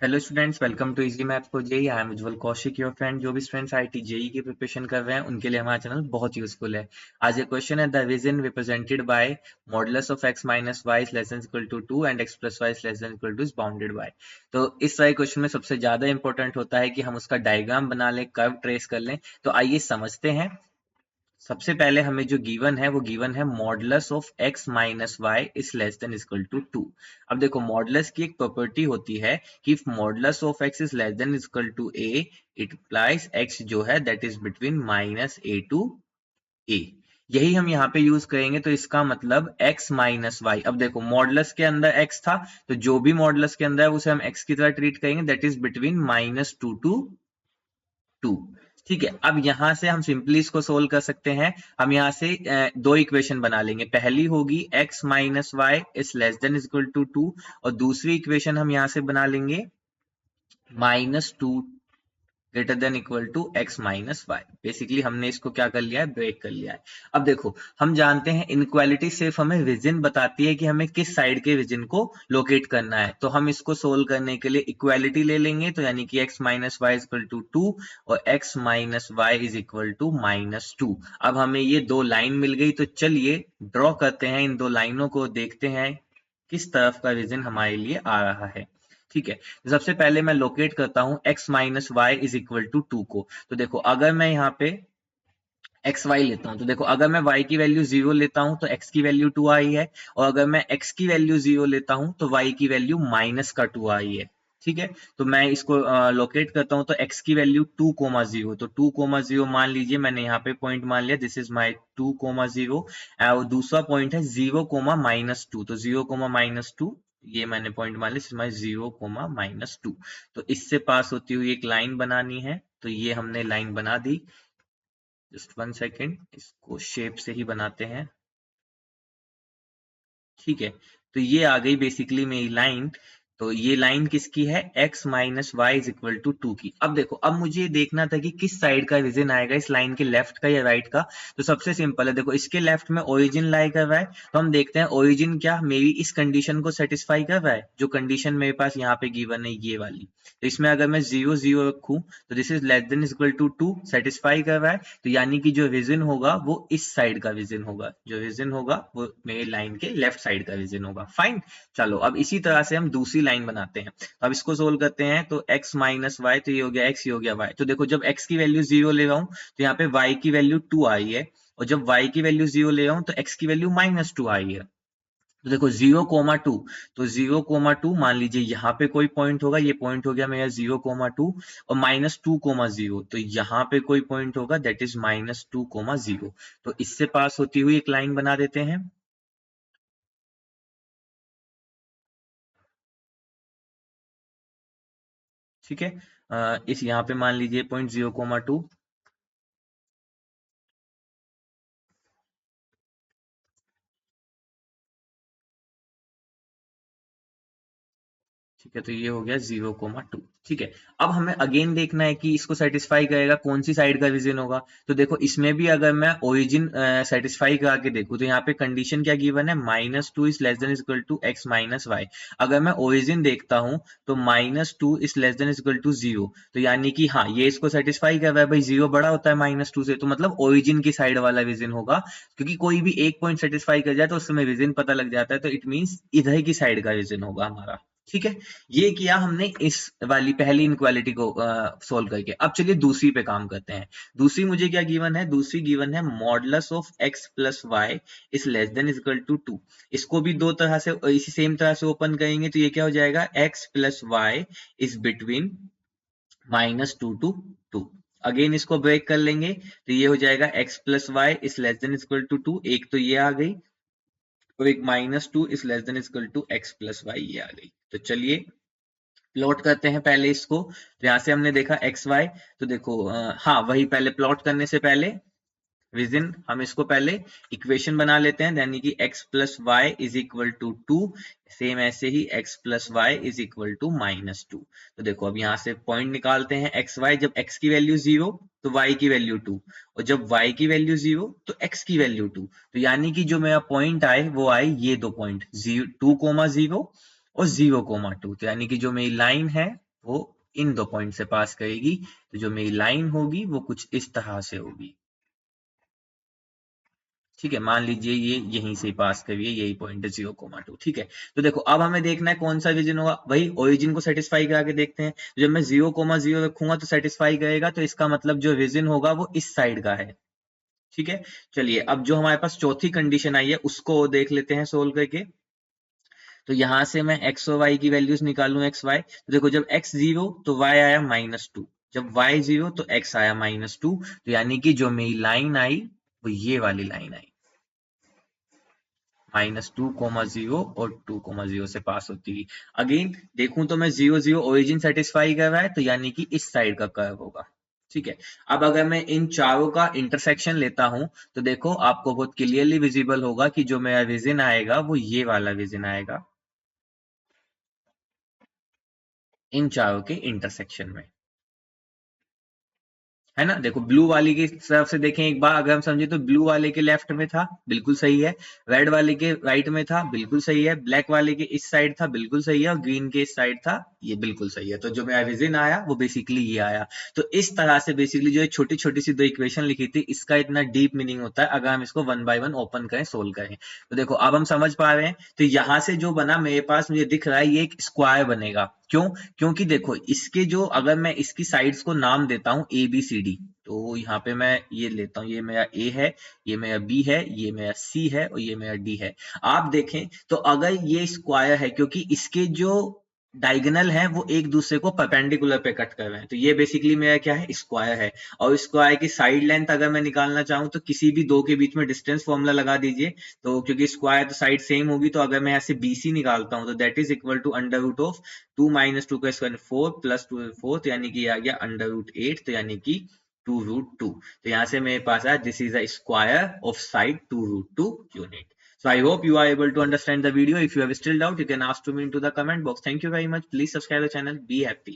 Hello students, welcome to easy math for JEE. I am Ujjwal Kaushik, your friend. जो भी students IIT JEE की preparation कर रहे हैं उनके लिए हमारा चैनल बहुत यूजफुल है। आज ये क्वेश्चन है, the region represented by modulus of x minus y is less than equal to 2 and x plus y is less than equal to is bounded by. तो इस तरह क्वेश्चन में सबसे ज्यादा इंपॉर्टेंट होता है कि हम उसका डायग्राम बना लें, कर्व ट्रेस कर लें। तो आइए समझते हैं। सबसे पहले हमें जो गिवन है वो गिवन है modulus of x minus y is less than equal to 2। अब देखो, मॉडुलस की एक प्रॉपर्टी होती है कि if modulus of x is less than equal to a, it implies x जो है that is between minus a to a। यही हम यहाँ पे यूज करेंगे। तो इसका मतलब x माइनस वाई, अब देखो मॉडुलस के अंदर x था तो जो भी मॉडुलस के अंदर है उसे हम x की तरह ट्रीट करेंगे, that is between minus 2 to 2। ठीक है, अब यहां से हम सिंपली इसको सोल्व कर सकते हैं। हम यहां से दो इक्वेशन बना लेंगे। पहली होगी x minus y is less than equal to 2, और दूसरी इक्वेशन हम यहां से बना लेंगे -2 greater than equal to x minus y. Basically हमने इसको क्या कर लिया है, ब्रेक कर लिया है। अब देखो, हम जानते हैं इनक्वालिटी सिर्फ हमें रीजन बताती है कि हमें किस साइड के रीजन को लोकेट करना है। तो हम इसको सोल्व करने के लिए इक्वालिटी ले लेंगे, तो यानी कि x minus y is equal to 2 और x minus y is equal to -2। अब हमें ये दो लाइन मिल गई, तो चलिए ड्रॉ करते हैं इन दो लाइनों को, देखते हैं किस तरफ का रीजन हमारे लिए आ रहा है। ठीक है, तो सबसे पहले मैं लोकेट करता हूं x minus y is equal to 2 को। तो देखो, अगर मैं यहाँ पे एक्स वाई लेता हूं, तो देखो अगर मैं y की वैल्यू 0 लेता हूं तो x की वैल्यू 2 आई है, और अगर मैं x की वैल्यू 0 लेता हूं तो y की वैल्यू माइनस का 2 आई है। ठीक है, तो मैं इसको लोकेट करता हूं, तो x की वैल्यू 2 कोमा 0, तो 2 कोमा 0 मान लीजिए, मैंने यहाँ पे पॉइंट मान लिया, दिस इज माई 2 कोमा 0। और दूसरा पॉइंट है 0 कोमा -2, तो 0 कोमा -2 ये मैंने पॉइंट मान लिया, 0 कोमा -2। तो इससे पास होती हुई एक लाइन बनानी है, तो ये हमने लाइन बना दी। जस्ट 1 सेकेंड, इसको शेप से ही बनाते हैं। ठीक है, तो ये आ गई बेसिकली मेरी लाइन। तो ये लाइन किसकी है, x minus y is equal to 2 की। अब देखो, अब मुझे देखना था कि किस साइड का रीजन आएगा, इस लाइन के लेफ्ट का या राइट का। तो सबसे सिंपल है, देखो इसके लेफ्ट में ओरिजिन लाई कर रहा है, तो हम देखते हैं ओरिजिन क्या मेरी इस कंडीशन को सेटिस्फाई कर रहा है, जो कंडीशन मेरे पास यहाँ पे गिवन है ये वाली। तो इसमें अगर मैं 0 0 रखूं तो this is less than equal to 2 satisfy कर रहा है। तो यानी कि जो रीजन होगा वो इस साइड का रीजन होगा, जो रीजन होगा वो मेरे लाइन के लेफ्ट साइड का रीजन होगा। फाइन, चलो अब इसी तरह से हम दूसरी लाइन बनाते हैं। अब इसको सोल्व करते हैं, तो x माइनस वाई, तो ये हो गया x, ये हो गया y। तो देखो, जब x की वैल्यू 0 ले रहा हूं तो यहाँ पे y की वैल्यू 2 आई है, और जब y की वैल्यू 0 ले रहा हूं तो x की वैल्यू -2 आई है। तो देखो 0,2, तो 0,2 मान लीजिए यहाँ पे कोई पॉइंट होगा, ये पॉइंट हो गया मेरा 0,2, और -2,0, तो यहाँ पे कोई पॉइंट होगा दैट इज -2,0। तो इससे पास होती हुई एक लाइन बना देते हैं। ठीक है, इस यहाँ पे मान लीजिए पॉइंट 0,2। ठीक है, तो ये हो गया 0,2। ठीक है, अब हमें अगेन देखना है कि इसको सेटिस्फाई करेगा कौन सी साइड का रीजन होगा। तो देखो, इसमें भी अगर मैं ओरिजिन सेटिस्फाई करा के देखूं, तो यहाँ पे कंडीशन क्या गिवन है, -2 is less than equal to x minus y. अगर मैं ओरिजिन देखता हूं तो -2 is less than equal to 0, तो यानी कि हाँ, ये इसको सेटिस्फाई कर रहा है, भाई 0 बड़ा होता है -2 से, तो मतलब ओरिजिन की साइड वाला रीजन होगा। क्योंकि कोई भी एक पॉइंट सेटिस्फाई कर जाए तो उसमें रीजन पता लग जाता है, तो इट मीन्स इधर की साइड का रीजन होगा हमारा। ठीक है, ये किया हमने इस वाली पहली इनक्वालिटी को सोल्व करके। अब चलिए दूसरी पे काम करते हैं। दूसरी मुझे क्या गिवन है, दूसरी गिवन है modulus of x plus y is less than equal to 2। इसको भी दो तरह से, इसी सेम तरह से ओपन करेंगे, तो ये क्या हो जाएगा, x plus y is between -2 to 2। Again इसको ब्रेक कर लेंगे, तो ये हो जाएगा x plus y is less than equal to 2। एक तो ये आ गई, और एक -2 is less than equal to x plus y, ये आ गई। तो चलिए प्लॉट करते हैं पहले इसको। तो यहां से हमने देखा एक्स वाई, तो देखो हाँ, वही पहले प्लॉट करने से पहले विजिन हम इसको पहले इक्वेशन बना लेते हैं, यानी कि x plus y is equal to 2। Same ऐसे ही x plus y is equal to -2। तो देखो, अब यहाँ से पॉइंट निकालते हैं x वाई, जब x की वैल्यू 0 तो y की वैल्यू 2, और जब y की वैल्यू 0 तो x की वैल्यू 2। तो यानी कि जो मेरा पॉइंट आए वो आए ये दो पॉइंट, 2,0 और 0,2। तो यानी कि जो मेरी लाइन है वो इन 2 पॉइंट से पास करेगी। तो जो मेरी लाइन होगी वो कुछ इस तरह से होगी। ठीक है, मान लीजिए ये यहीं से पास करिए, यही पॉइंट है 0,2। ठीक है, तो देखो अब हमें देखना है कौन सा रीजन होगा, वही ओरिजिन को सेटिस्फाई करा के देखते हैं। जब मैं 0,0 रखूंगा तो सेटिस्फाई करेगा, तो इसका मतलब जो रीजन होगा वो इस साइड का है। ठीक है, चलिए अब जो हमारे पास चौथी कंडीशन आई है उसको देख लेते हैं सोल्व करके। तो यहां से मैं एक्स और वाई की वैल्यूज निकालूं, एक्स वाई। तो देखो जब एक्स 0 तो वाई आया -2, जब वाई 0 तो एक्स आया -2। तो यानी कि जो मेरी लाइन आई वो ये वाली लाइन आई, -2,0 और 2,0 से पास होती हुई। अगेन देखूं तो मैं 0,0 ओरिजिन सेटिस्फाई कर रहा है, तो यानी कि इस साइड का कर्व होगा। ठीक है, अब अगर मैं इन चारों का इंटरसेक्शन लेता हूं तो देखो आपको बहुत क्लियरली विजिबल होगा कि जो मेरा रीजन आएगा वो ये वाला रीजन आएगा इन चारों के इंटरसेक्शन में, है ना। देखो ब्लू वाली की तरफ से देखें एक बार, अगर हम समझे तो ब्लू वाले के लेफ्ट में था, बिल्कुल सही है। रेड वाले के राइट में था, बिल्कुल सही है। ब्लैक वाले के इस साइड था, बिल्कुल सही है। और ग्रीन के इस साइड था, ये बिल्कुल सही है। तो जो मेरा रीजन आया वो बेसिकली ये आया। तो इस तरह से बेसिकली जो छोटी छोटी सी 2 इक्वेशन लिखी थी, इसका इतना डीप मीनिंग होता है अगर हम इसको 1 बाय 1 ओपन करें, सोल्व करें। तो देखो अब हम समझ पा रहे हैं। तो यहां से जो बना मेरे पास, मुझे दिख रहा है ये एक स्क्वायर बनेगा। क्यों? क्योंकि देखो इसके जो, अगर मैं इसकी साइड्स को नाम देता हूं ए बी सी डी, तो यहाँ पे मैं ये लेता हूँ, ये मेरा ए है, ये मेरा बी है, ये मेरा सी है और ये मेरा डी है। आप देखें तो अगर ये स्क्वायर है, क्योंकि इसके जो डायगोनल है वो एक दूसरे को परपेंडिकुलर पे कट कर रहे हैं, तो ये बेसिकली मेरा क्या है, स्क्वायर है। और स्क्वायर की साइड लेंथ अगर मैं निकालना चाहूँ तो किसी भी दो के बीच में डिस्टेंस फॉर्मूला लगा दीजिए। तो क्योंकि स्क्वायर तो साइड सेम होगी, तो अगर मैं यहाँ से BC निकालता हूँ तो दैट इज इक्वल टू √2 - 2 का स्क्वायर 4 + 2 4, तो यानी कि आ गया √8, तो यानी कि 2√2। तो यहाँ से मेरे पास आया this is a square of side 2√2 unit. So I hope you are able to understand the video. If you have still doubt, you can ask to me into the comment box. Thank you very much. Please subscribe the channel. Be happy.